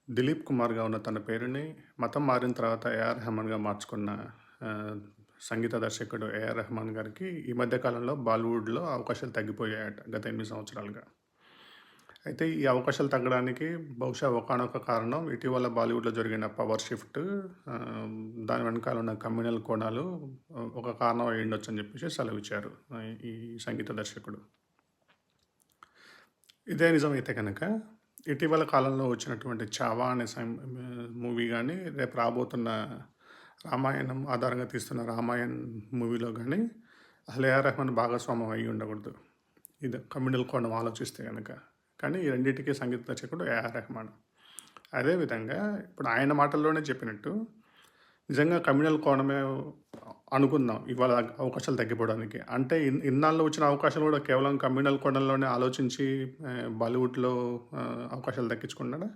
దిలీప్ కుమార్‌గా ఉన్న తన పేరుని మతం మారిన తర్వాత ఏఆర్ రెహమాన్‌గా మార్చుకున్న ఆహ్, సంగీత దర్శకుడు ఏఆర్ రెహమాన్ గారికి ఈ మధ్య కాలంలో బాలీవుడ్‌లో అవకాశాలు తగ్గిపోయాయట గత 8 సంవత్సరాలుగా. అయితే ఈ అవకాశాలు తగ్గడానికి బహుశా ఒకానొక కారణం ఇటీవల బాలీవుడ్‌లో జరిగిన పవర్ షిఫ్ట్, ఆహ్, దాని వెనకాల ఉన్న కమ్యూనల్ కోణాలు ఒక కారణం అయ్యుండొచ్చని చెప్పేసి సెలవిచ్చారు ఈ సంగీత దర్శకుడు. ఇదే నిజమైతే గనక, ఇటీవల కాలంలో వచ్చినటువంటి 'చావా' అనే మూవీ గాని, రేపు రాబోతున్న 'రామాయణం' ఆధారంగా తీస్తున్న 'రామాయణ్' మూవీలో గాని, అసలు ఏఆర్ రెహమాన్ భాగస్వామ్యం అయ్యి ఉండకూడదు. ఇది కమ్యూనల్ కోణం ఆలోచిస్తే గనక. కానీ ఈ రెండిటికి సంగీత దర్శకుడు ఏఆర్ రెహమాన్. అదే విధంగా ఇప్పుడు ఆయన మాటల్లోనే చెప్పినట్టు, నిజంగా కమ్యూనల్ కోణమే అనుకుందాం ఇవాళ అవకాశాలు తగ్గిపోవడానికి. అంటే ఇన్నాళ్ళు వచ్చిన అవకాశాలు కూడా కేవలం కమ్యూనల్ కోణంలోనే ఆలోచించి బాలీవుడ్‌లో అవకాశాలు దక్కించుకున్నాడా?